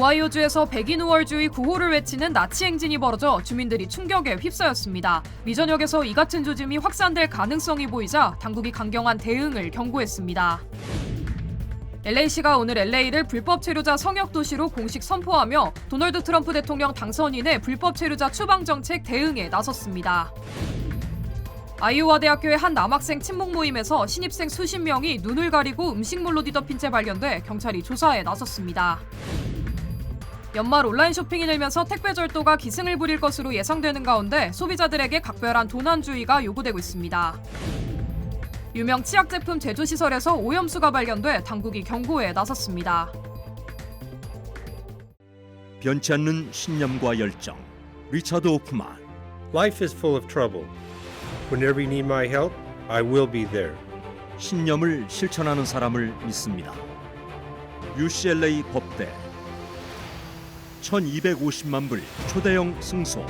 오하이오주에서 백인 우월주의 구호를 외치는 나치 행진이 벌어져 주민들이 충격에 휩싸였습니다. 미 전역에서 이 같은 조짐이 확산될 가능성이 보이자 당국이 강경한 대응을 경고했습니다. LA시가 오늘 LA를 불법 체류자 성역 도시로 공식 선포하며 도널드 트럼프 대통령 당선인의 불법 체류자 추방 정책 대응에 나섰습니다. 아이오와 대학교의 한 남학생 친목 모임에서 신입생 수십 명이 눈을 가리고 음식물로 뒤덮인 채 발견돼 경찰이 조사에 나섰습니다. 연말 온라인 쇼핑이 늘면서 택배 절도가 기승을 부릴 것으로 예상되는 가운데 소비자들에게 각별한 도난주의가 요구되고 있습니다. 유명 치약 제품 제조시설에서 오염수가 발견돼 당국이 경고에 나섰습니다. 변치 않는 신념과 열정. 리차드 오프만. Life is full of trouble. Whenever you need my help, I will be there. 신념을 실천하는 사람을 믿습니다. UCLA 법대 1250만 불 초대형 승소.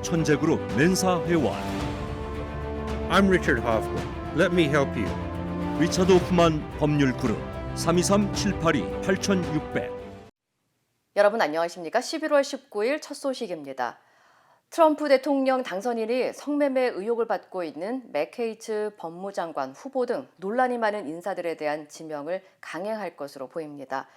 천재그룹 멘사 회원. I'm Richard Hoffman. Let me help you. 리차드 오프만 법률그룹 323-782-8600. 여러분 안녕하십니까? 11월 19일 첫 소식입니다. 트럼프 대통령 당선인이 성매매 의혹을 받고 있는 맥케이츠 법무장관 후보 등 논란이 많은 인사들에 대한 지명을 강행할 것으로 보입니다.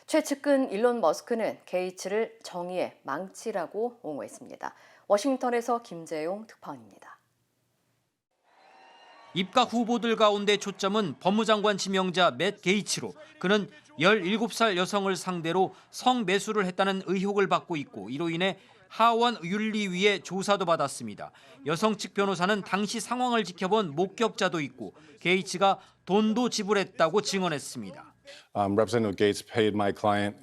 최측근 일론 머스크는 게이츠를 정의의 망치라고 옹호했습니다. 워싱턴에서 김재용 특파원입니다. 입각 후보들 가운데 초점은 법무장관 지명자 맷 게이츠로 그는 17살 여성을 상대로 성매수를 했다는 의혹을 받고 있고 이로 인해 하원 윤리위에 조사도 받았습니다. 여성 측 변호사는 당시 상황을 지켜본 목격자도 있고 게이츠가 돈도 지불했다고 증언했습니다. Representative Gates paid my client,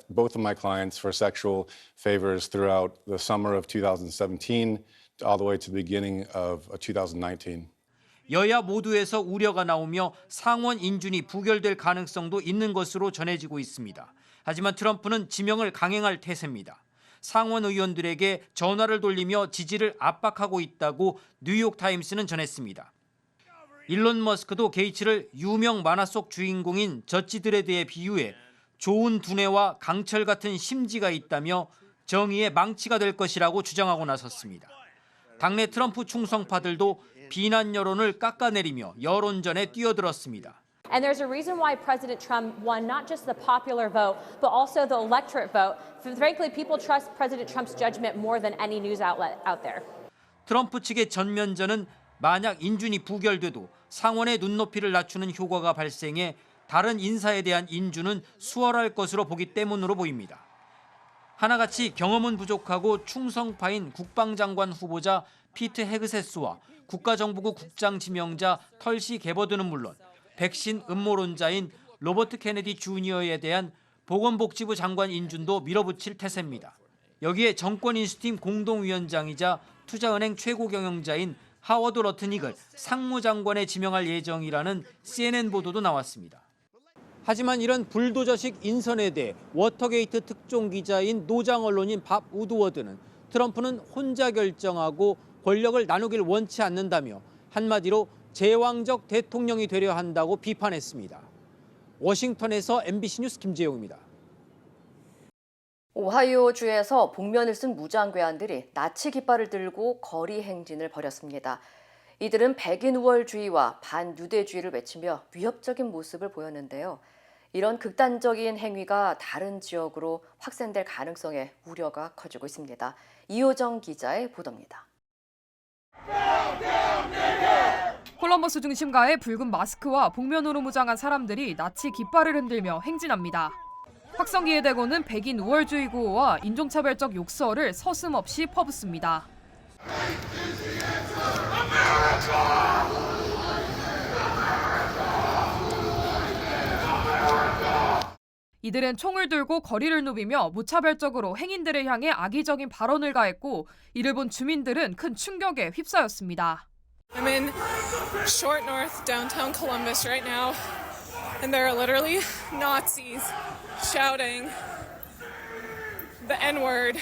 both of my clients, for sexual favors throughout the summer of 2017 all the way to the beginning of 2019. 여야 모두에서 우려가 나오며 상원 인준이 부결될 가능성도 있는 것으로 전해지고 있습니다. 하지만 트럼프는 지명을 강행할 태세입니다. 상원 의원들에게 전화를 돌리며 지지를 압박하고 있다고 뉴욕타임스는 전했습니다. 일론 머스크도 게이츠를 유명 만화 속 주인공인 저지 드레드에 비유해 좋은 두뇌와 강철 같은 심지가 있다며 정의의 망치가 될 것이라고 주장하고 나섰습니다. 당내 트럼프 충성파들도 비난 여론을 깎아내리며 여론전에 뛰어들었습니다. And there's a reason why President Trump won not just the popular vote, but also the electorate vote. Frankly, people trust President Trump's judgment more than any news outlet out there. 트럼프 측의 전면전은 만약 인준이 부결돼도 상원의 눈높이를 낮추는 효과가 발생해 다른 인사에 대한 인준은 수월할 것으로 보기 때문으로 보입니다. 하나같이 경험은 부족하고 충성파인 국방장관 후보자 피트 헤그세스와 국가정보국 국장 지명자 털시 게버드는 물론 백신 음모론자인 로버트 케네디 주니어에 대한 보건복지부 장관 인준도 밀어붙일 태세입니다. 여기에 정권인수팀 공동위원장이자 투자은행 최고 경영자인 하워드 러트닉을 상무장관에 지명할 예정이라는 CNN 보도도 나왔습니다. 하지만 이런 불도저식 인선에 대해 워터게이트 특종 기자인 노장 언론인 밥 우드워드는 트럼프는 혼자 결정하고 권력을 나누길 원치 않는다며 한마디로 제왕적 대통령이 되려 한다고 비판했습니다. 워싱턴에서 MBC 뉴스 김재용입니다. 오하이오주에서 복면을 쓴 무장괴한들이 나치 깃발을 들고 거리 행진을 벌였습니다. 이들은 백인 우월주의와 반유대주의를 외치며 위협적인 모습을 보였는데요. 이런 극단적인 행위가 다른 지역으로 확산될 가능성에 우려가 커지고 있습니다. 이호정 기자의 보도입니다. 콜럼버스 중심가에 붉은 마스크와 복면으로 무장한 사람들이 나치 깃발을 흔들며 행진합니다. 확성기에 대고는 백인 우월주의 구호와 인종차별적 욕설을 서슴없이 퍼붓습니다. 이들은 총을 들고 거리를 누비며 무차별적으로 행인들을 향해 악의적인 발언을 가했고 이를 본 주민들은 큰 충격에 휩싸였습니다. I'm in Short North, downtown Columbus right now, and there are literally Nazis shouting the N-word,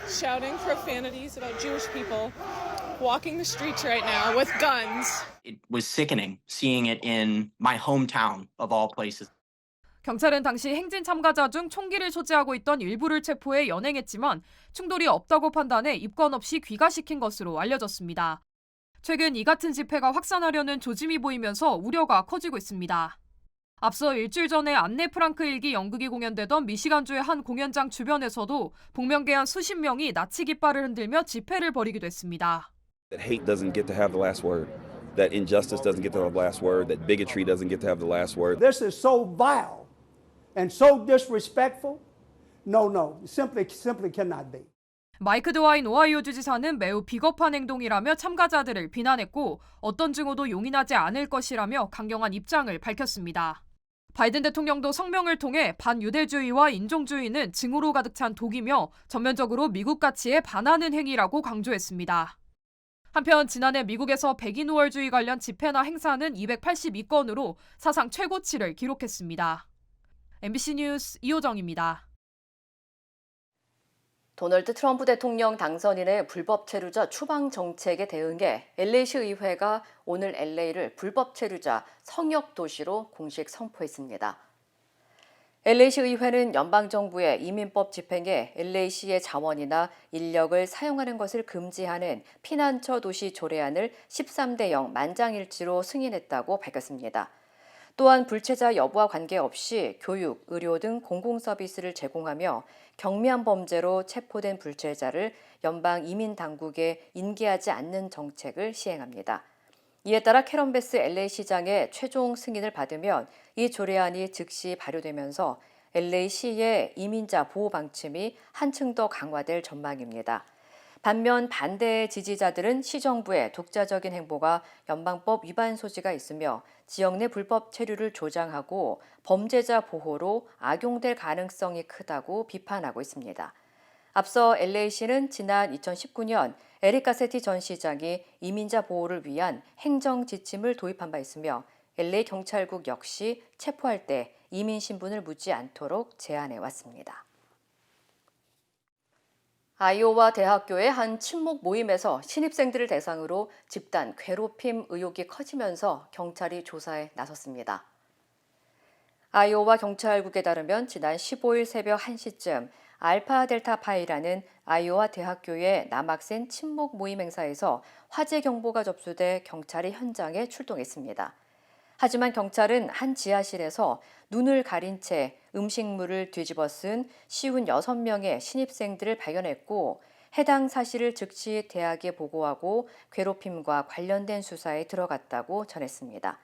shouting profanities about Jewish people, walking the streets right now with guns. It was sickening seeing it in my hometown of all places. 경찰은 당시 행진 참가자 중 총기를 소지하고 있던 일부를 체포해 연행했지만 충돌이 없다고 판단해 입건 없이 귀가시킨 것으로 알려졌습니다. 최근 이 같은 집회가 확산하려는 조짐이 보이면서 우려가 커지고 있습니다. 앞서 일주일 전에 안네 프랑크 일기 연극이 공연되던 미시간주의 한 공연장 주변에서도 복면개한 수십 명이 나치 깃발을 흔들며 집회를 벌이기도 했습니다. That hate doesn't get to have the last word. That injustice doesn't get to have the last word. That bigotry doesn't get to have the last word. This is so vile and so disrespectful. No, simply cannot be. 마이크 드와인 오하이오 주지사는 매우 비겁한 행동이라며 참가자들을 비난했고 어떤 증오도 용인하지 않을 것이라며 강경한 입장을 밝혔습니다. 바이든 대통령도 성명을 통해 반유대주의와 인종주의는 증오로 가득 찬 독이며 전면적으로 미국 가치에 반하는 행위라고 강조했습니다. 한편 지난해 미국에서 백인 우월주의 관련 집회나 행사는 282건으로 사상 최고치를 기록했습니다. MBC 뉴스 이호정입니다. 도널드 트럼프 대통령 당선인의 불법 체류자 추방 정책에 대응해 LA시 의회가 오늘 LA를 불법 체류자 성역 도시로 공식 선포했습니다. LA시 의회는 연방정부의 이민법 집행에 LA시의 자원이나 인력을 사용하는 것을 금지하는 피난처 도시 조례안을 13대 0 만장일치로 승인했다고 밝혔습니다. 또한 불체자 여부와 관계없이 교육, 의료 등 공공서비스를 제공하며 경미한 범죄로 체포된 불체자를 연방 이민 당국에 인계하지 않는 정책을 시행합니다. 이에 따라 캐런 베스 LA시장의 최종 승인을 받으면 이 조례안이 즉시 발효되면서 LA시의 이민자 보호 방침이 한층 더 강화될 전망입니다. 반면 반대 지지자들은 시정부의 독자적인 행보가 연방법 위반 소지가 있으며 지역 내 불법 체류를 조장하고 범죄자 보호로 악용될 가능성이 크다고 비판하고 있습니다. 앞서 LA시는 지난 2019년 에릭 가세티 전 시장이 이민자 보호를 위한 행정 지침을 도입한 바 있으며 LA 경찰국 역시 체포할 때 이민 신분을 묻지 않도록 제안해 왔습니다. 아이오와 대학교의 한 친목 모임에서 신입생들을 대상으로 집단 괴롭힘 의혹이 커지면서 경찰이 조사에 나섰습니다. 아이오와 경찰국에 따르면 지난 15일 새벽 1시쯤 알파 델타 파이라는 아이오와 대학교의 남학생 친목 모임 행사에서 화재 경보가 접수돼 경찰이 현장에 출동했습니다. 하지만 경찰은 한 지하실에서 눈을 가린 채 음식물을 뒤집어 쓴 56명의 신입생들을 발견했고 해당 사실을 즉시 대학에 보고하고 괴롭힘과 관련된 수사에 들어갔다고 전했습니다.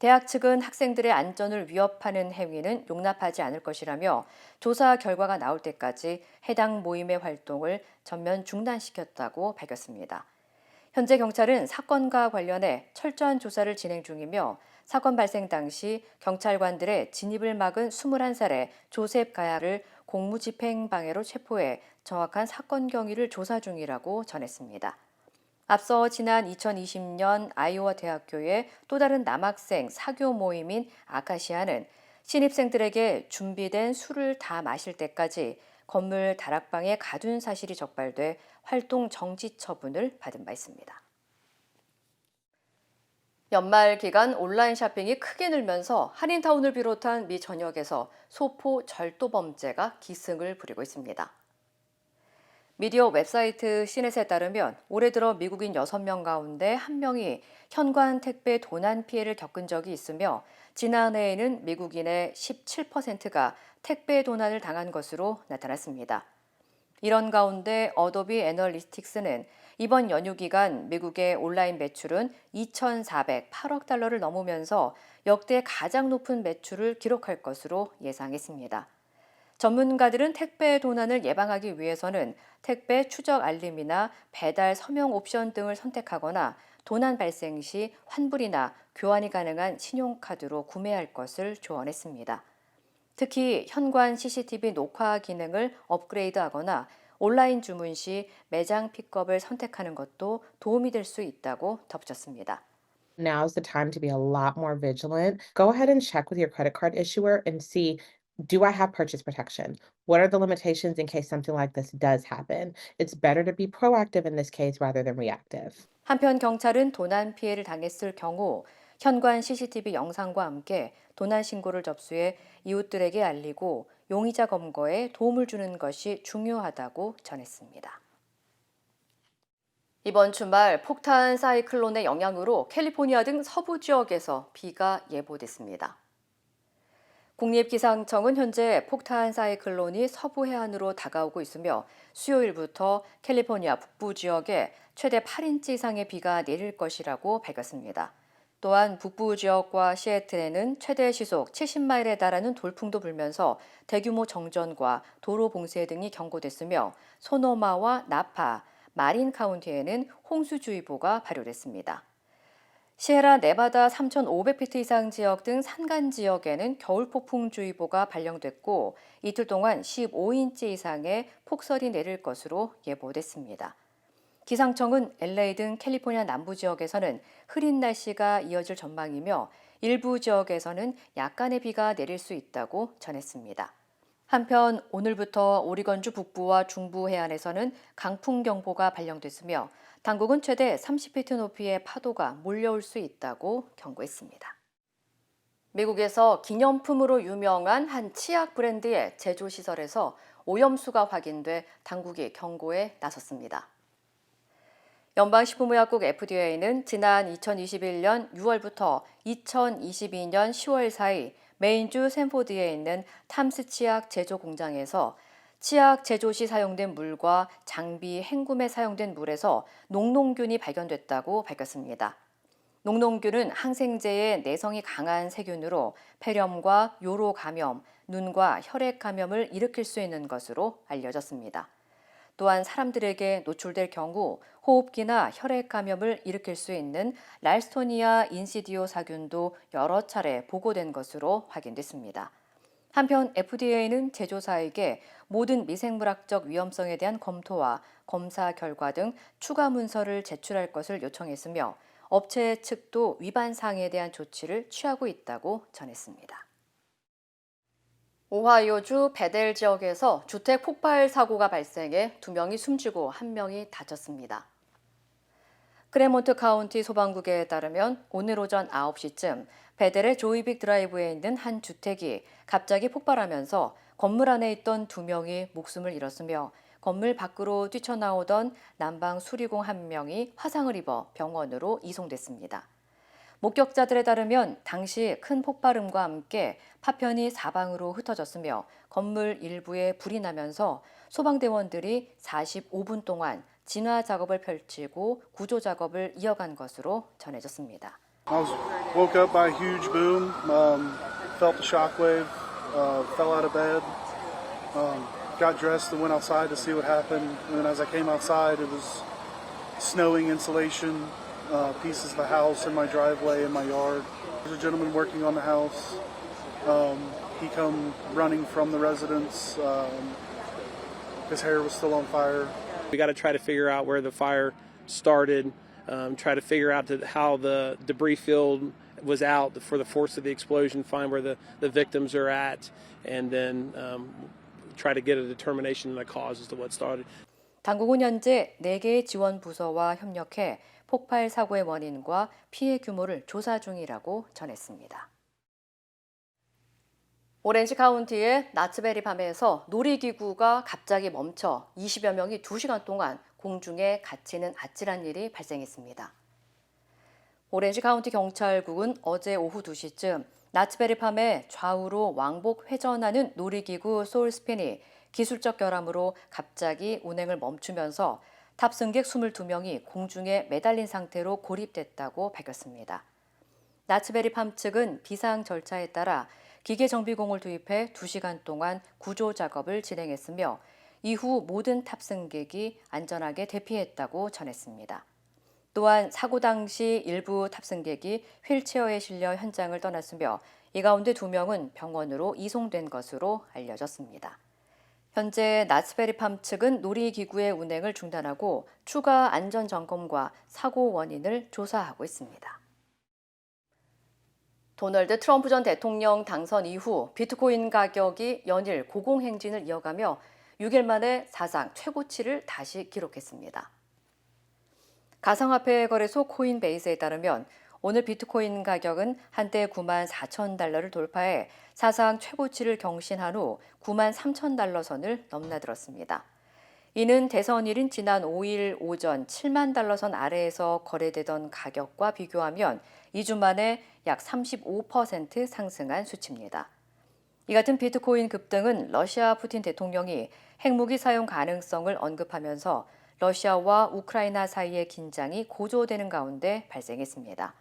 대학 측은 학생들의 안전을 위협하는 행위는 용납하지 않을 것이라며 조사 결과가 나올 때까지 해당 모임의 활동을 전면 중단시켰다고 밝혔습니다. 현재 경찰은 사건과 관련해 철저한 조사를 진행 중이며 사건 발생 당시 경찰관들의 진입을 막은 21살의 조셉 가야를 공무집행 방해로 체포해 정확한 사건 경위를 조사 중이라고 전했습니다. 앞서 지난 2020년 아이오와 대학교의 또 다른 남학생 사교 모임인 아카시아는 신입생들에게 준비된 술을 다 마실 때까지 건물 다락방에 가둔 사실이 적발돼 활동 정지 처분을 받은 바 있습니다. 연말 기간 온라인 쇼핑이 크게 늘면서 한인타운을 비롯한 미 전역에서 소포 절도 범죄가 기승을 부리고 있습니다. 미디어 웹사이트 시넷에 따르면 올해 들어 미국인 6명 가운데 1명이 현관 택배 도난 피해를 겪은 적이 있으며 지난해에는 미국인의 17%가 택배 도난을 당한 것으로 나타났습니다. 이런 가운데 어도비 애널리틱스는 이번 연휴 기간 미국의 온라인 매출은 2,408억 달러를 넘으면서 역대 가장 높은 매출을 기록할 것으로 예상했습니다. 전문가들은 택배 도난을 예방하기 위해서는 택배 추적 알림이나 배달 서명 옵션 등을 선택하거나 도난 발생 시 환불이나 교환이 가능한 신용카드로 구매할 것을 조언했습니다. 특히 현관 CCTV 녹화 기능을 업그레이드하거나 온라인 주문 시 매장 픽업을 선택하는 것도 도움이 될 수 있다고 덧붙였습니다. Now's the time to be a lot more vigilant. Go ahead and check with your credit card issuer and see, do I have purchase protection? What are the limitations in case something like this does happen? It's better to be proactive in this case rather than reactive. 한편 경찰은 도난 피해를 당했을 경우 현관 CCTV 영상과 함께 도난 신고를 접수해 이웃들에게 알리고 용의자 검거에 도움을 주는 것이 중요하다고 전했습니다. 이번 주말 폭탄 사이클론의 영향으로 캘리포니아 등 서부 지역에서 비가 예보됐습니다. 국립기상청은 현재 폭탄 사이클론이 서부 해안으로 다가오고 있으며 수요일부터 캘리포니아 북부 지역에 최대 8인치 이상의 비가 내릴 것이라고 밝혔습니다. 또한 북부 지역과 시애틀에는 최대 시속 70마일에 달하는 돌풍도 불면서 대규모 정전과 도로 봉쇄 등이 경고됐으며 소노마와 나파, 마린 카운티에는 홍수주의보가 발효됐습니다. 시에라 네바다 3,500피트 이상 지역 등 산간 지역에는 겨울폭풍주의보가 발령됐고 이틀 동안 15인치 이상의 폭설이 내릴 것으로 예보됐습니다. 기상청은 LA 등 캘리포니아 남부 지역에서는 흐린 날씨가 이어질 전망이며 일부 지역에서는 약간의 비가 내릴 수 있다고 전했습니다. 한편 오늘부터 오리건주 북부와 중부 해안에서는 강풍경보가 발령됐으며 당국은 최대 30피트 높이의 파도가 몰려올 수 있다고 경고했습니다. 미국에서 기념품으로 유명한 한 치약 브랜드의 제조시설에서 오염수가 확인돼 당국이 경고에 나섰습니다. 연방식품의약국 FDA는 지난 2021년 6월부터 2022년 10월 사이 메인주 샌포드에 있는 탐스 치약 제조 공장에서 치약 제조 시 사용된 물과 장비 헹굼에 사용된 물에서 녹농균이 발견됐다고 밝혔습니다. 녹농균은 항생제의 내성이 강한 세균으로 폐렴과 요로 감염, 눈과 혈액 감염을 일으킬 수 있는 것으로 알려졌습니다. 또한 사람들에게 노출될 경우 호흡기나 혈액 감염을 일으킬 수 있는 랄스토니아 인시디오 사균도 여러 차례 보고된 것으로 확인됐습니다. 한편 FDA는 제조사에게 모든 미생물학적 위험성에 대한 검토와 검사 결과 등 추가 문서를 제출할 것을 요청했으며 업체 측도 위반 사항에 대한 조치를 취하고 있다고 전했습니다. 오하이오주 베델 지역에서 주택 폭발 사고가 발생해 2명이 숨지고 1명이 다쳤습니다. 크레몬트 카운티 소방국에 따르면 오늘 오전 9시쯤 베델의 조이빅 드라이브에 있는 한 주택이 갑자기 폭발하면서 건물 안에 있던 2명이 목숨을 잃었으며 건물 밖으로 뛰쳐나오던 난방 수리공 1명이 화상을 입어 병원으로 이송됐습니다. 목격자들에 따르면 당시 큰 폭발음과 함께 파편이 사방으로 흩어졌으며 건물 일부에 불이 나면서 소방대원들이 45분 동안 진화 작업을 펼치고 구조 작업을 이어간 것으로 전해졌습니다. I woke up by a huge boom, felt the shockwave, fell out of bed, got dressed and went outside to see what happened. And then as I came outside, it was snowing insulation. Pieces of the house in my driveway in my yard. There's a gentleman working on the house. He come running from the residence. His hair was still on fire. We got to try to figure out where the fire started, try to figure out how the debris field was out for the force of the explosion, find where the victims are at, and then try to get a determination of the cause as to what started. 당국은 현재 4개의 지원 부서와 협력해 폭발 사고의 원인과 피해 규모를 조사 중이라고 전했습니다. 오렌지 카운티의 나츠베리 밤에서 놀이기구가 갑자기 멈춰 20여 명이 2시간 동안 공중에 갇히는 아찔한 일이 발생했습니다. 오렌지 카운티 경찰국은 어제 오후 2시쯤 나츠베리 밤에 좌우로 왕복 회전하는 놀이기구 소울스핀이 기술적 결함으로 갑자기 운행을 멈추면서 탑승객 22명이 공중에 매달린 상태로 고립됐다고 밝혔습니다. 나츠베리 팜 측은 비상 절차에 따라 기계 정비공을 투입해 2시간 동안 구조 작업을 진행했으며 이후 모든 탑승객이 안전하게 대피했다고 전했습니다. 또한 사고 당시 일부 탑승객이 휠체어에 실려 현장을 떠났으며 이 가운데 2명은 병원으로 이송된 것으로 알려졌습니다. 현재 나츠베리 팜 측은 놀이기구의 운행을 중단하고 추가 안전 점검과 사고 원인을 조사하고 있습니다. 도널드 트럼프 전 대통령 당선 이후 비트코인 가격이 연일 고공행진을 이어가며 6일 만에 사상 최고치를 다시 기록했습니다. 가상화폐 거래소 코인베이스에 따르면 오늘 비트코인 가격은 한때 9만 4천 달러를 돌파해 사상 최고치를 경신한 후 9만 3천 달러 선을 넘나들었습니다. 이는 대선일인 지난 5일 오전 7만 달러 선 아래에서 거래되던 가격과 비교하면 2주 만에 약 35% 상승한 수치입니다. 이 같은 비트코인 급등은 러시아 푸틴 대통령이 핵무기 사용 가능성을 언급하면서 러시아와 우크라이나 사이의 긴장이 고조되는 가운데 발생했습니다.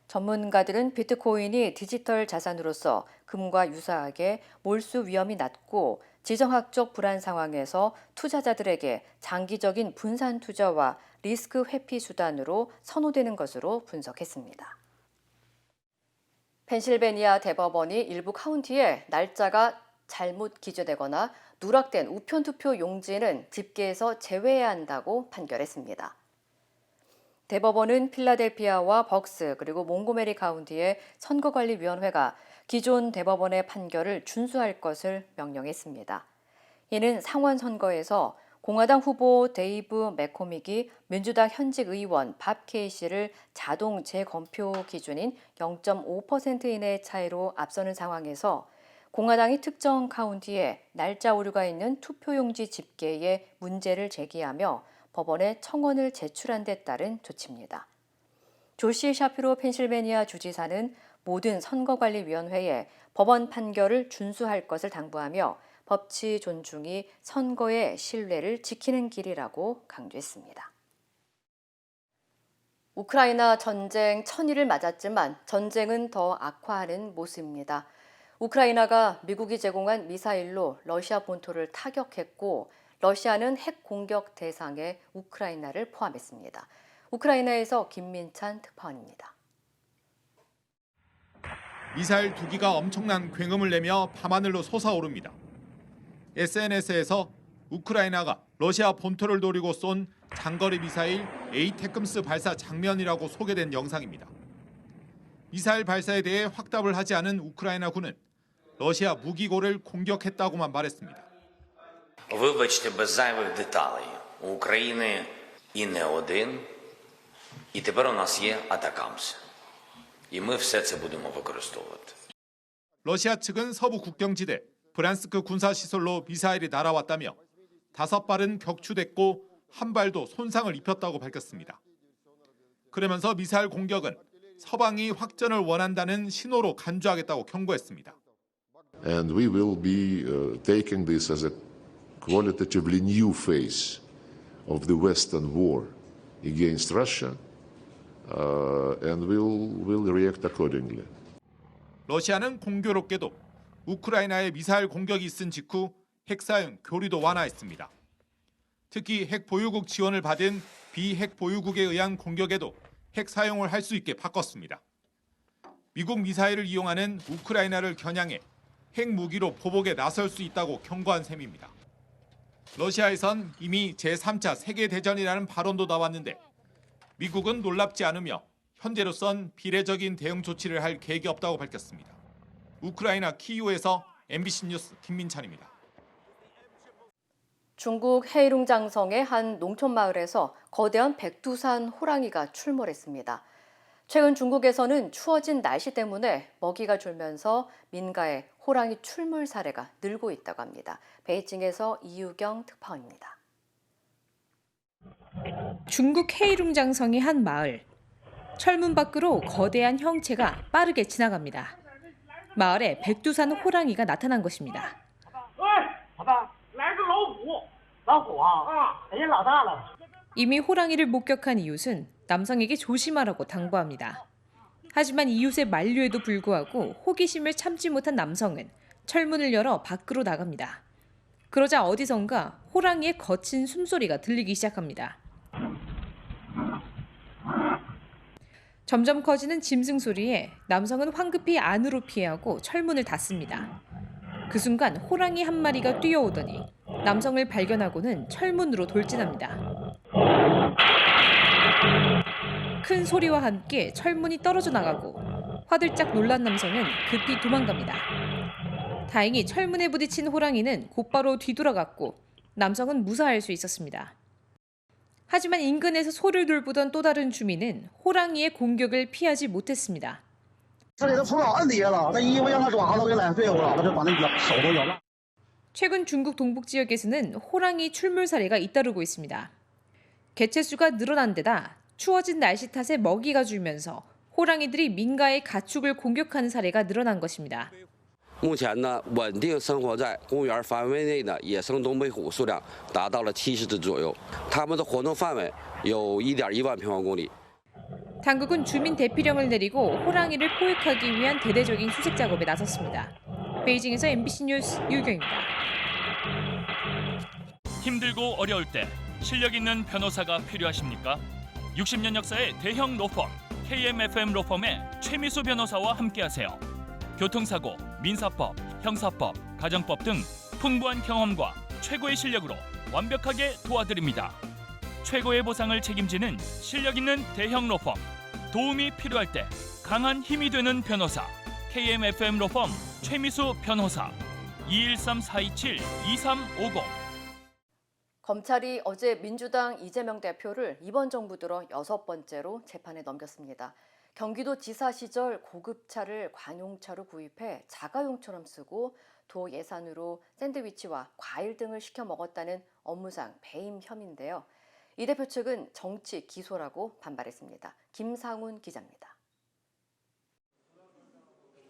전문가들은 비트코인이 디지털 자산으로서 금과 유사하게 몰수 위험이 낮고 지정학적 불안 상황에서 투자자들에게 장기적인 분산 투자와 리스크 회피 수단으로 선호되는 것으로 분석했습니다. 펜실베니아 대법원이 일부 카운티에 날짜가 잘못 기재되거나 누락된 우편투표 용지는 집계에서 제외해야 한다고 판결했습니다. 대법원은 필라델피아와 벅스 그리고 몽고메리 카운티의 선거관리위원회가 기존 대법원의 판결을 준수할 것을 명령했습니다. 이는 상원 선거에서 공화당 후보 데이브 맥코믹이 민주당 현직 의원 밥 케이시를 자동 재검표 기준인 0.5% 이내의 차이로 앞서는 상황에서 공화당이 특정 카운티에 날짜 오류가 있는 투표용지 집계에 문제를 제기하며 법원에 청원을 제출한 데 따른 조치입니다. 조시 샤피로 펜실베니아 주지사는 모든 선거관리위원회에 법원 판결을 준수할 것을 당부하며 법치 존중이 선거의 신뢰를 지키는 길이라고 강조했습니다. 우크라이나 전쟁 1000일을 맞았지만 전쟁은 더 악화하는 모습입니다. 우크라이나가 미국이 제공한 미사일로 러시아 본토를 타격했고 러시아는 핵 공격 대상에 우크라이나를 포함했습니다. 우크라이나에서 김민찬 특파원입니다. 미사일 2기가 엄청난 굉음을 내며 밤하늘로 솟아오릅니다. SNS에서 우크라이나가 러시아 본토를 노리고 쏜 장거리 미사일 에이테크스 발사 장면이라고 소개된 영상입니다. 미사일 발사에 대해 확답을 하지 않은 우크라이나군은 러시아 무기고를 공격했다고만 말했습니다. Вибачте, без зайвих деталей. У України і не один, і тепер у нас є атакамс. І ми все це будемо використовувати. 러시아 측은 서부 국경지대 브란스크 군사시설로 미사일이 날아왔다며 5발은 격추됐고 한 발도 손상을 입혔다고 밝혔습니다. 그러면서 미사일 공격은 서방이 확전을 원한다는 신호로 간주하겠다고 경고했습니다. And we will be taking this as a qualitatively new phase of the Western war against Russia, and we'll react accordingly. 러시아는 공교롭게도 우크라이나의 미사일 공격이 있은 직후 핵 사용 교리도 완화했습니다. 특히 핵 보유국 지원을 받은 비핵 보유국에 의한 공격에도 핵 사용을 할 수 있게 바꿨습니다. 미국 미사일을 이용하는 우크라이나를 겨냥해 핵 무기로 보복에 나설 수 있다고 경고한 셈입니다. 러시아에선 이미 제3차 세계대전이라는 발언도 나왔는데 미국은 놀랍지 않으며 현재로선 비례적인 대응 조치를 할 계획이 없다고 밝혔습니다. 우크라이나 키이우에서 MBC 뉴스 김민찬입니다. 중국 헤이룽장성의 한 농촌 마을에서 거대한 백두산 호랑이가 출몰했습니다. 최근 중국에서는 추워진 날씨 때문에 먹이가 줄면서 민가에 호랑이 출몰 사례가 늘고 있다고 합니다. 베이징에서 이유경 특파원입니다. 중국 헤이룽장성의 한 마을. 철문 밖으로 거대한 형체가 빠르게 지나갑니다. 마을에 백두산 호랑이가 나타난 것입니다. 이미 호랑이를 목격한 이웃은 남성에게 조심하라고 당부합니다. 하지만 이웃의 만류에도 불구하고 호기심을 참지 못한 남성은 철문을 열어 밖으로 나갑니다. 그러자 어디선가 호랑이의 거친 숨소리가 들리기 시작합니다. 점점 커지는 짐승 소리에 남성은 황급히 안으로 피하고 철문을 닫습니다. 그 순간 호랑이 한 마리가 뛰어오더니 남성을 발견하고는 철문으로 돌진합니다. 큰 소리와 함께 철문이 떨어져 나가고 화들짝 놀란 남성은 급히 도망갑니다. 다행히 철문에 부딪힌 호랑이는 곧바로 뒤돌아갔고 남성은 무사할 수 있었습니다. 하지만 인근에서 소를 돌보던 또 다른 주민은 호랑이의 공격을 피하지 못했습니다. 최근 중국 동북 지역에서는 호랑이 출몰 사례가 잇따르고 있습니다. 개체수가 늘어난 데다 추워진 날씨 탓에 먹이가 줄면서 호랑이들이 민가의 가축을 공격하는 사례가 늘어난 것입니다. 目前呢，稳定生活在公园范围内的野生东北虎数量达到了70只左右，它们的活动范围有1.1万平方公里。 당국은 주민 대피령을 내리고 호랑이를 포획하기 위한 대대적인 수색 작업에 나섰습니다. 베이징에서 MBC 뉴스 유경입니다. 힘들고 어려울 때 실력 있는 변호사가 필요하십니까? 60년 역사의 대형 로펌 KMFM 로펌의 최미수 변호사와 함께하세요. 교통사고, 민사법, 형사법, 가정법 등 풍부한 경험과 최고의 실력으로 완벽하게 도와드립니다. 최고의 보상을 책임지는 실력 있는 대형 로펌. 도움이 필요할 때 강한 힘이 되는 변호사. KMFM 로펌 최미수 변호사. 213-427-2350. 검찰이 어제 민주당 이재명 대표를 이번 정부 들어 6번째로 재판에 넘겼습니다. 경기도 지사 시절 고급차를 관용차로 구입해 자가용처럼 쓰고 도 예산으로 샌드위치와 과일 등을 시켜 먹었다는 업무상 배임 혐의인데요. 이 대표 측은 정치 기소라고 반발했습니다. 김상훈 기자입니다.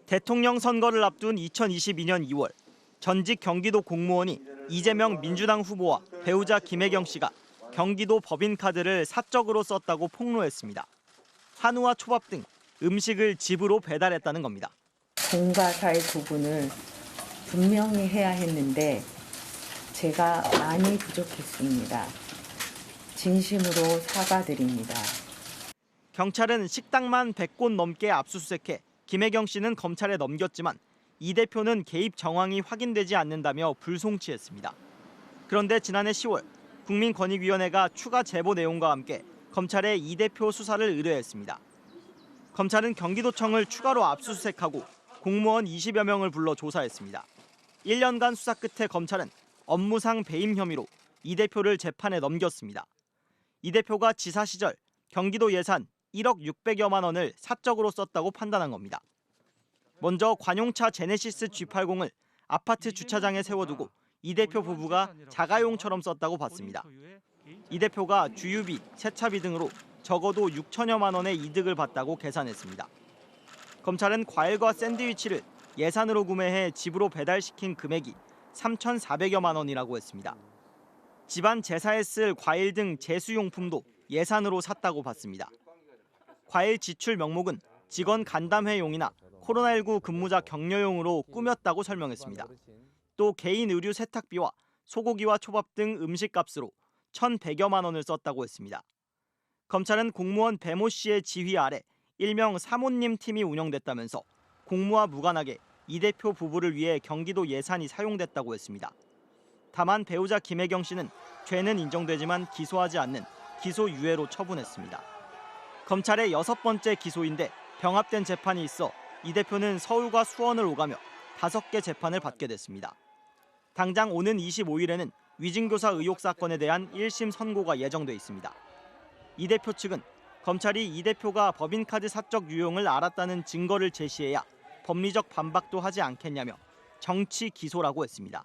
대통령 선거를 앞둔 2022년 2월 전직 경기도 공무원이 이재명 민주당 후보와 배우자 김혜경 씨가 경기도 법인카드를 사적으로 썼다고 폭로했습니다. 한우와 초밥 등 음식을 집으로 배달했다는 겁니다. 공과 사의 구분을 분명히 해야 했는데 제가 많이 부족했습니다. 진심으로 사과드립니다. 경찰은 식당만 100곳 넘게 압수수색해 김혜경 씨는 검찰에 넘겼지만 이 대표는 개입 정황이 확인되지 않는다며 불송치했습니다. 그런데 지난해 10월 국민권익위원회가 추가 제보 내용과 함께 검찰에 이 대표 수사를 의뢰했습니다. 검찰은 경기도청을 추가로 압수수색하고 공무원 20여 명을 불러 조사했습니다. 1년간 수사 끝에 검찰은 업무상 배임 혐의로 이 대표를 재판에 넘겼습니다. 이 대표가 지사 시절 경기도 예산 1억 600여만 원을 사적으로 썼다고 판단한 겁니다. 먼저 관용차 제네시스 G80을 아파트 주차장에 세워두고 이 대표 부부가 자가용처럼 썼다고 봤습니다. 이 대표가 주유비, 세차비 등으로 적어도 6천여만 원의 이득을 봤다고 계산했습니다. 검찰은 과일과 샌드위치를 예산으로 구매해 집으로 배달시킨 금액이 3,400여만 원이라고 했습니다. 집안 제사에 쓸 과일 등 제수용품도 예산으로 샀다고 봤습니다. 과일 지출 명목은 직원 간담회용이나 코로나19 근무자 격려용으로 꾸몄다고 설명했습니다. 또 개인 의류 세탁비와 소고기와 초밥 등 음식값으로 1,100여만 원을 썼다고 했습니다. 검찰은 공무원 배모 씨의 지휘 아래 일명 사모님 팀이 운영됐다면서 공무와 무관하게 이 대표 부부를 위해 경기도 예산이 사용됐다고 했습니다. 다만 배우자 김혜경 씨는 죄는 인정되지만 기소하지 않는 기소유예로 처분했습니다. 검찰의 6번째 기소인데 병합된 재판이 있어 이 대표는 서울과 수원을 오가며 5개 재판을 받게 됐습니다. 당장 오는 25일에는 위증교사 의혹 사건에 대한 1심 선고가 예정돼 있습니다. 이 대표 측은 검찰이 이 대표가 법인카드 사적 유용을 알았다는 증거를 제시해야 법리적 반박도 하지 않겠냐며 정치 기소라고 했습니다.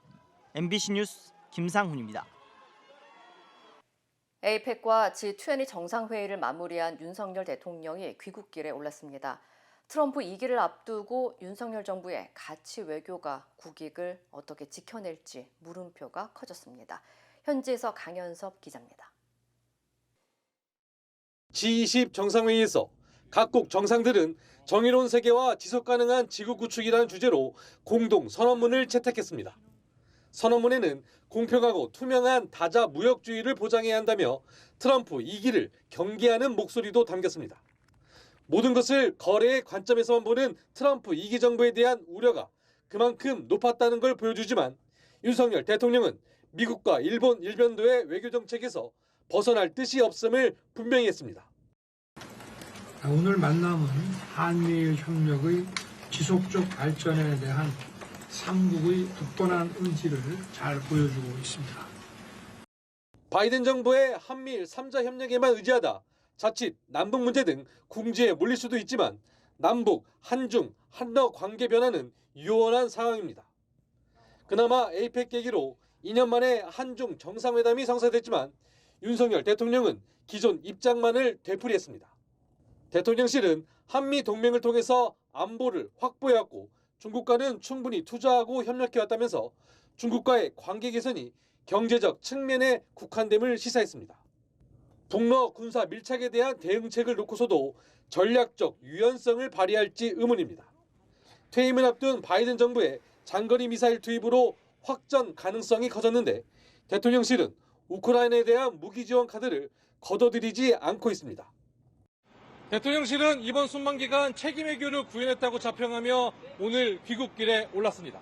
MBC 뉴스 김상훈입니다. 에이펙과 G20 정상회의를 마무리한 윤석열 대통령이 귀국길에 올랐습니다. 트럼프 2기를 앞두고 윤석열 정부의 가치 외교가 국익을 어떻게 지켜낼지 물음표가 커졌습니다. 현지에서 강현섭 기자입니다. G20 정상회의에서 각국 정상들은 정의로운 세계와 지속가능한 지구 구축이라는 주제로 공동 선언문을 채택했습니다. 선언문에는 공평하고 투명한 다자 무역주의를 보장해야 한다며 트럼프 2기를 경계하는 목소리도 담겼습니다. 모든 것을 거래의 관점에서만 보는 트럼프 2기 정부에 대한 우려가 그만큼 높았다는 걸 보여주지만 윤석열 대통령은 미국과 일본 일변도의 외교 정책에서 벗어날 뜻이 없음을 분명히 했습니다. 오늘 만남은 한미일 협력의 지속적 발전에 대한 삼국의 굳건한 의지를 잘 보여주고 있습니다. 바이든 정부의 한미일 3자 협력에만 의지하다 자칫 남북 문제 등 궁지에 몰릴 수도 있지만 남북, 한중, 한러 관계 변화는 유연한 상황입니다. 그나마 에이펙 계기로 2년 만에 한중 정상회담이 성사됐지만 윤석열 대통령은 기존 입장만을 되풀이했습니다. 대통령실은 한미 동맹을 통해서 안보를 확보해왔고 중국과는 충분히 투자하고 협력해왔다면서 중국과의 관계 개선이 경제적 측면에 국한됨을 시사했습니다. 북러 군사 밀착에 대한 대응책을 놓고서도 전략적 유연성을 발휘할지 의문입니다. 퇴임을 앞둔 바이든 정부의 장거리 미사일 투입으로 확전 가능성이 커졌는데 대통령실은 우크라이나에 대한 무기 지원 카드를 걷어들이지 않고 있습니다. 대통령실은 이번 순방 기간 책임 외교를 구현했다고 자평하며 오늘 귀국길에 올랐습니다.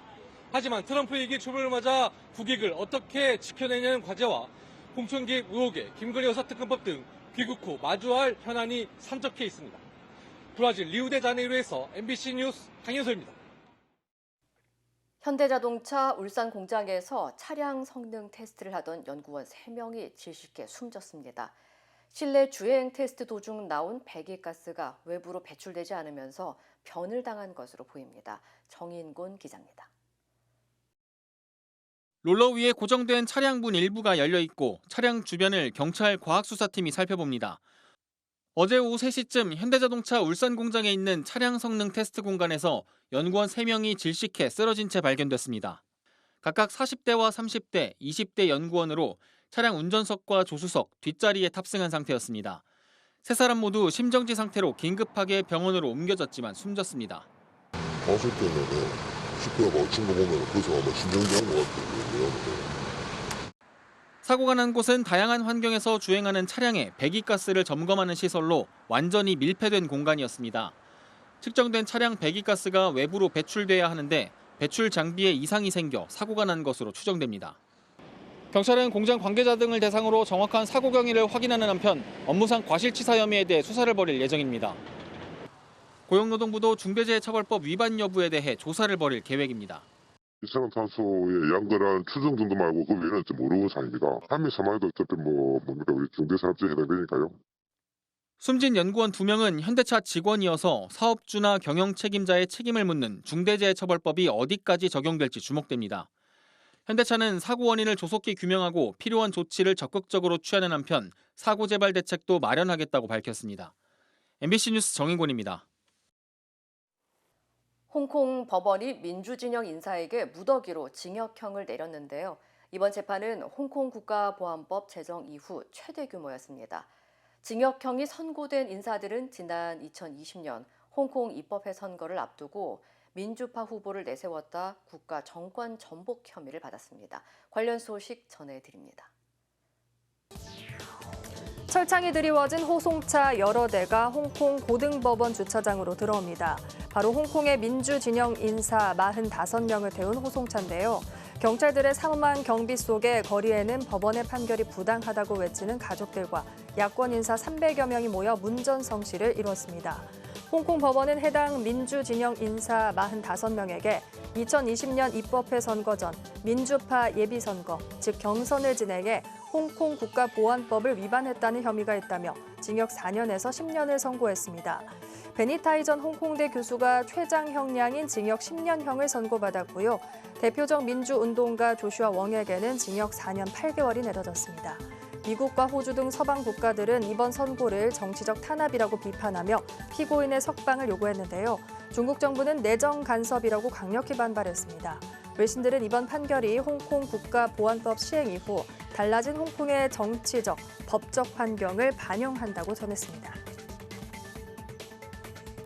하지만 트럼프 2기 출범을 맞아 국익을 어떻게 지켜내냐는 과제와 공천기획 의혹에 김건희 여사특검법 등 귀국 후 마주할 현안이 산적해 있습니다. 브라질 리우데자네이루에서 MBC 뉴스 강현서입니다. 현대자동차 울산 공장에서 차량 성능 테스트를 하던 연구원 3명이 질식해 숨졌습니다. 실내 주행 테스트 도중 나온 배기가스가 외부로 배출되지 않으면서 변을 당한 것으로 보입니다. 정인곤 기자입니다. 롤러 위에 고정된 차량 문 일부가 열려 있고 차량 주변을 경찰 과학수사팀이 살펴봅니다. 어제 오후 3시쯤 현대자동차 울산 공장에 있는 차량 성능 테스트 공간에서 연구원 3명이 질식해 쓰러진 채 발견됐습니다. 각각 40대와 30대, 20대 연구원으로 차량 운전석과 조수석, 뒷자리에 탑승한 상태였습니다. 세 사람 모두 심정지 상태로 긴급하게 병원으로 옮겨졌지만 숨졌습니다. 봤을 때는 10대가 맞춘 거 보면 그래서 아마 심정지 한 것 같아요. 사고가 난 곳은 다양한 환경에서 주행하는 차량의 배기가스를 점검하는 시설로 완전히 밀폐된 공간이었습니다. 측정된 차량 배기가스가 외부로 배출돼야 하는데 배출 장비에 이상이 생겨 사고가 난 것으로 추정됩니다. 경찰은 공장 관계자 등을 대상으로 정확한 사고 경위를 확인하는 한편 업무상 과실치사 혐의에 대해 수사를 벌일 예정입니다. 고용노동부도 중대재해처벌법 위반 여부에 대해 조사를 벌일 계획입니다. 이산화탄소의 양거란 추정 정도 말고 그 외에는 모르는 사항입니다. 한미 사망에도 어차피 뭡니까 우리 중대산업재해에 해당되니까요. 숨진 연구원 2명은 현대차 직원이어서 사업주나 경영 책임자의 책임을 묻는 중대재해처벌법이 어디까지 적용될지 주목됩니다. 현대차는 사고 원인을 조속히 규명하고 필요한 조치를 적극적으로 취하는 한편 사고 재발 대책도 마련하겠다고 밝혔습니다. MBC 뉴스 정인곤입니다. 홍콩 법원이 민주진영 인사에게 무더기로 징역형을 내렸는데요. 이번 재판은 홍콩 국가보안법 제정 이후 최대 규모였습니다. 징역형이 선고된 인사들은 지난 2020년 홍콩 입법회 선거를 앞두고 민주파 후보를 내세웠다 국가 정권 전복 혐의를 받았습니다. 관련 소식 전해드립니다. 철창이 드리워진 호송차 여러 대가 홍콩 고등법원 주차장으로 들어옵니다. 바로 홍콩의 민주진영 인사 45명을 태운 호송차인데요. 경찰들의 삼엄한 경비 속에 거리에는 법원의 판결이 부당하다고 외치는 가족들과 야권 인사 300여 명이 모여 문전성시를 이뤘습니다. 홍콩 법원은 해당 민주진영 인사 45명에게 2020년 입법회 선거 전 민주파 예비선거, 즉 경선을 진행해 홍콩 국가보안법을 위반했다는 혐의가 있다며 징역 4년에서 10년을 선고했습니다. 베니타이 전 홍콩대 교수가 최장 형량인 징역 10년형을 선고받았고요. 대표적 민주운동가 조슈아 웡에게는 징역 4년 8개월이 내려졌습니다. 미국과 호주 등 서방 국가들은 이번 선고를 정치적 탄압이라고 비판하며 피고인의 석방을 요구했는데요. 중국 정부는 내정 간섭이라고 강력히 반발했습니다. 외신들은 이번 판결이 홍콩 국가보안법 시행 이후 달라진 홍콩의 정치적, 법적 환경을 반영한다고 전했습니다.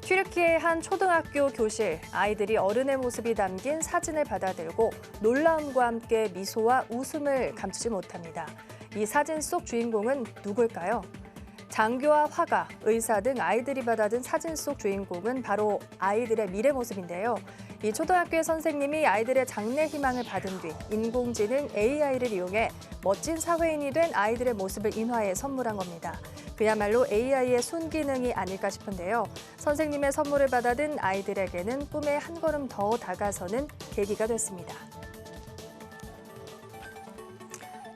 튀르키예의 한 초등학교 교실, 아이들이 어른의 모습이 담긴 사진을 받아들고 놀라움과 함께 미소와 웃음을 감추지 못합니다. 이 사진 속 주인공은 누굴까요? 장교와 화가, 의사 등 아이들이 받아든 사진 속 주인공은 바로 아이들의 미래 모습인데요. 이 초등학교의 선생님이 아이들의 장래 희망을 받은 뒤 인공지능 AI를 이용해 멋진 사회인이 된 아이들의 모습을 인화해 선물한 겁니다. 그야말로 AI의 순기능이 아닐까 싶은데요. 선생님의 선물을 받아든 아이들에게는 꿈에 한 걸음 더 다가서는 계기가 됐습니다.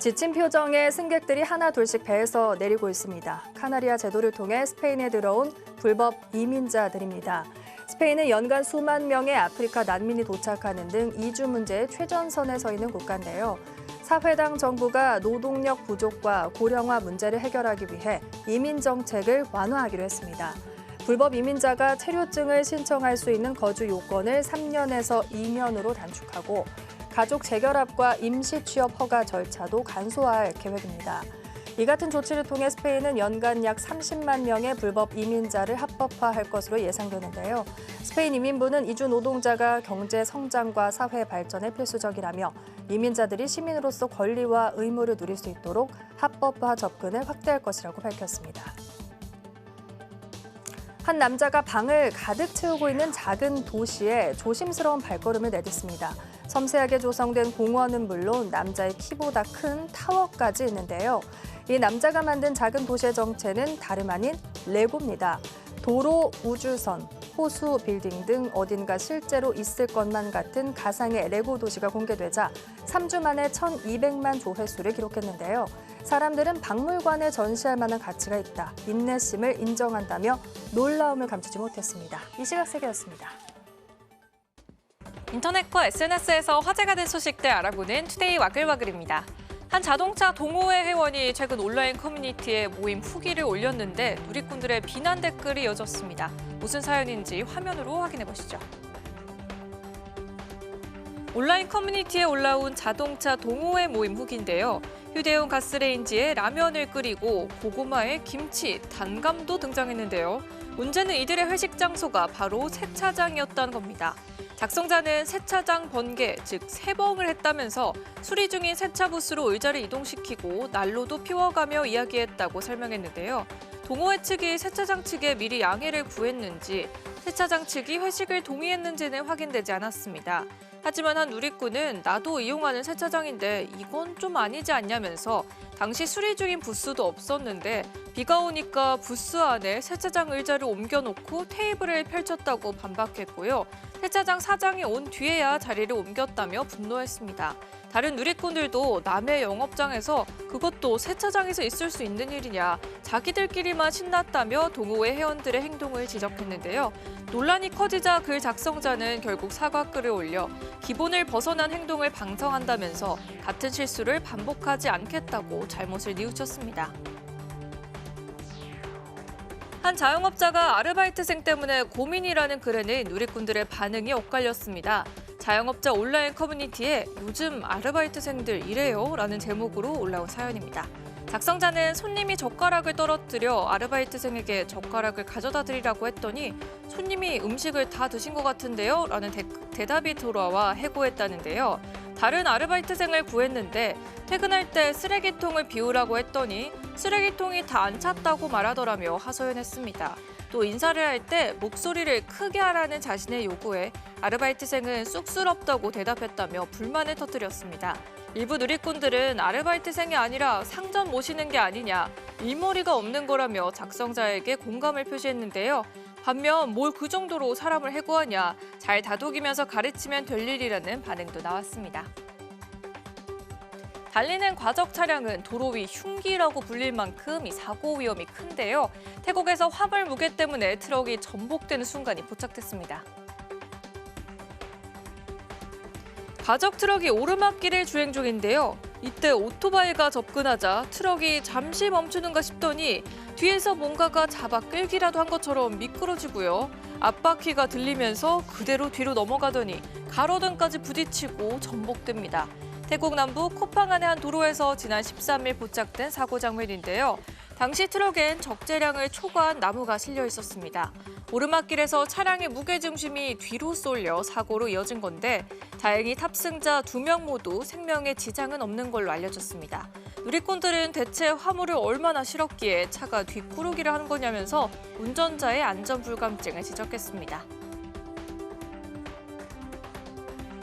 지친 표정의 승객들이 하나 둘씩 배에서 내리고 있습니다. 카나리아 제도를 통해 스페인에 들어온 불법 이민자들입니다. 스페인은 연간 수만 명의 아프리카 난민이 도착하는 등 이주 문제의 최전선에 서 있는 국가인데요. 사회당 정부가 노동력 부족과 고령화 문제를 해결하기 위해 이민 정책을 완화하기로 했습니다. 불법 이민자가 체류증을 신청할 수 있는 거주 요건을 3년에서 2년으로 단축하고 가족 재결합과 임시 취업 허가 절차도 간소화할 계획입니다. 이 같은 조치를 통해 스페인은 연간 약 30만 명의 불법 이민자를 합법화할 것으로 예상되는데요. 스페인 이민부는 이주 노동자가 경제 성장과 사회 발전에 필수적이라며 이민자들이 시민으로서 권리와 의무를 누릴 수 있도록 합법화 접근을 확대할 것이라고 밝혔습니다. 한 남자가 방을 가득 채우고 있는 작은 도시에 조심스러운 발걸음을 내딛습니다. 섬세하게 조성된 공원은 물론 남자의 키보다 큰 타워까지 있는데요. 이 남자가 만든 작은 도시의 정체는 다름 아닌 레고입니다. 도로, 우주선, 호수, 빌딩 등 어딘가 실제로 있을 것만 같은 가상의 레고 도시가 공개되자 3주 만에 1,200만 조회수를 기록했는데요. 사람들은 박물관에 전시할 만한 가치가 있다, 인내심을 인정한다며 놀라움을 감추지 못했습니다. 이 시각 세계였습니다. 인터넷과 SNS에서 화제가 된 소식들 알아보는 투데이 와글와글입니다. 한 자동차 동호회 회원이 최근 온라인 커뮤니티에 모임 후기를 올렸는데 누리꾼들의 비난 댓글이 이어졌습니다. 무슨 사연인지 화면으로 확인해 보시죠. 온라인 커뮤니티에 올라온 자동차 동호회 모임 후기인데요. 휴대용 가스레인지에 라면을 끓이고 고구마에 김치, 단감도 등장했는데요. 문제는 이들의 회식 장소가 바로 세차장이었다는 겁니다. 작성자는 세차장 번개, 즉 세벙을 했다면서 수리 중인 세차 부스로 의자를 이동시키고 난로도 피워가며 이야기했다고 설명했는데요. 동호회 측이 세차장 측에 미리 양해를 구했는지 세차장 측이 회식을 동의했는지는 확인되지 않았습니다. 하지만 한 누리꾼은 나도 이용하는 세차장인데 이건 좀 아니지 않냐면서 당시 수리 중인 부스도 없었는데 비가 오니까 부스 안에 세차장 의자를 옮겨놓고 테이블을 펼쳤다고 반박했고요. 세차장 사장이 온 뒤에야 자리를 옮겼다며 분노했습니다. 다른 누리꾼들도 남의 영업장에서 그것도 세차장에서 있을 수 있는 일이냐, 자기들끼리만 신났다며 동호회 회원들의 행동을 지적했는데요. 논란이 커지자 글 작성자는 결국 사과글을 올려 기본을 벗어난 행동을 방성한다면서 같은 실수를 반복하지 않겠다고 잘못을 뉘우쳤습니다. 한 자영업자가 아르바이트생 때문에 고민이라는 글에는 누리꾼들의 반응이 엇갈렸습니다. 자영업자 온라인 커뮤니티에 요즘 아르바이트생들 이래요? 라는 제목으로 올라온 사연입니다. 작성자는 손님이 젓가락을 떨어뜨려 아르바이트생에게 젓가락을 가져다 드리라고 했더니 손님이 음식을 다 드신 것 같은데요? 라는 대답이 돌아와 해고했다는데요. 다른 아르바이트생을 구했는데 퇴근할 때 쓰레기통을 비우라고 했더니 쓰레기통이 다 안 찼다고 말하더라며 하소연했습니다. 또 인사를 할 때 목소리를 크게 하라는 자신의 요구에 아르바이트생은 쑥스럽다고 대답했다며 불만을 터뜨렸습니다. 일부 누리꾼들은 아르바이트생이 아니라 상점 모시는 게 아니냐, 일머리가 없는 거라며 작성자에게 공감을 표시했는데요. 반면 뭘 그 정도로 사람을 해고하냐, 잘 다독이면서 가르치면 될 일이라는 반응도 나왔습니다. 달리는 과적 차량은 도로 위 흉기라고 불릴 만큼 이 사고 위험이 큰데요. 태국에서 화물 무게 때문에 트럭이 전복되는 순간이 포착됐습니다. 과적 트럭이 오르막길을 주행 중인데요. 이때 오토바이가 접근하자 트럭이 잠시 멈추는가 싶더니 뒤에서 뭔가가 잡아 끌기라도 한 것처럼 미끄러지고요. 앞바퀴가 들리면서 그대로 뒤로 넘어가더니 가로등까지 부딪히고 전복됩니다. 태국 남부 코팡안의 한 도로에서 지난 13일 포착된 사고 장면인데요. 당시 트럭엔 적재량을 초과한 나무가 실려 있었습니다. 오르막길에서 차량의 무게중심이 뒤로 쏠려 사고로 이어진 건데 다행히 탑승자 2명 모두 생명에 지장은 없는 걸로 알려졌습니다. 누리꾼들은 대체 화물을 얼마나 실었기에 차가 뒷구르기를 하는 거냐면서 운전자의 안전 불감증을 지적했습니다.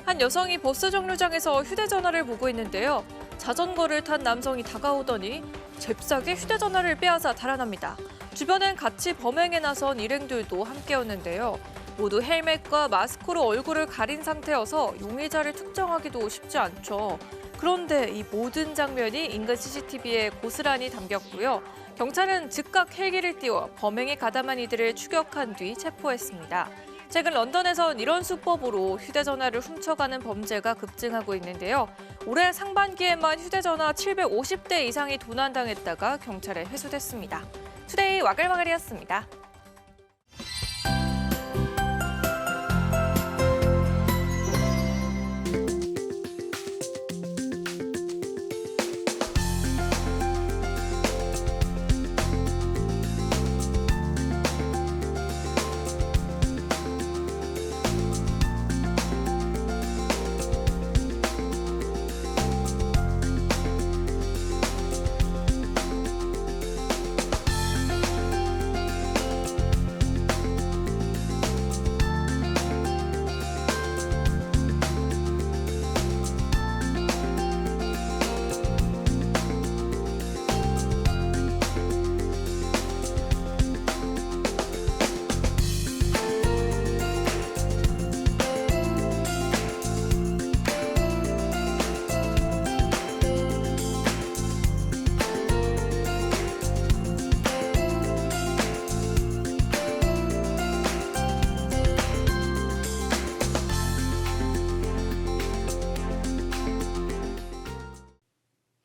한 여성이 버스 정류장에서 휴대전화를 보고 있는데요. 자전거를 탄 남성이 다가오더니 잽싸게 휴대전화를 빼앗아 달아납니다. 주변엔 같이 범행에 나선 일행들도 함께였는데요. 모두 헬멧과 마스크로 얼굴을 가린 상태여서 용의자를 특정하기도 쉽지 않죠. 그런데 이 모든 장면이 인근 CCTV에 고스란히 담겼고요. 경찰은 즉각 헬기를 띄워 범행에 가담한 이들을 추격한 뒤 체포했습니다. 최근 런던에선 이런 수법으로 휴대전화를 훔쳐가는 범죄가 급증하고 있는데요. 올해 상반기에만 휴대전화 750대 이상이 도난당했다가 경찰에 회수됐습니다. 투데이 와글와글이었습니다.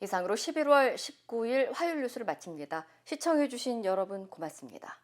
이상으로 11월 19일 화요일 뉴스를 마칩니다. 시청해주신 여러분 고맙습니다.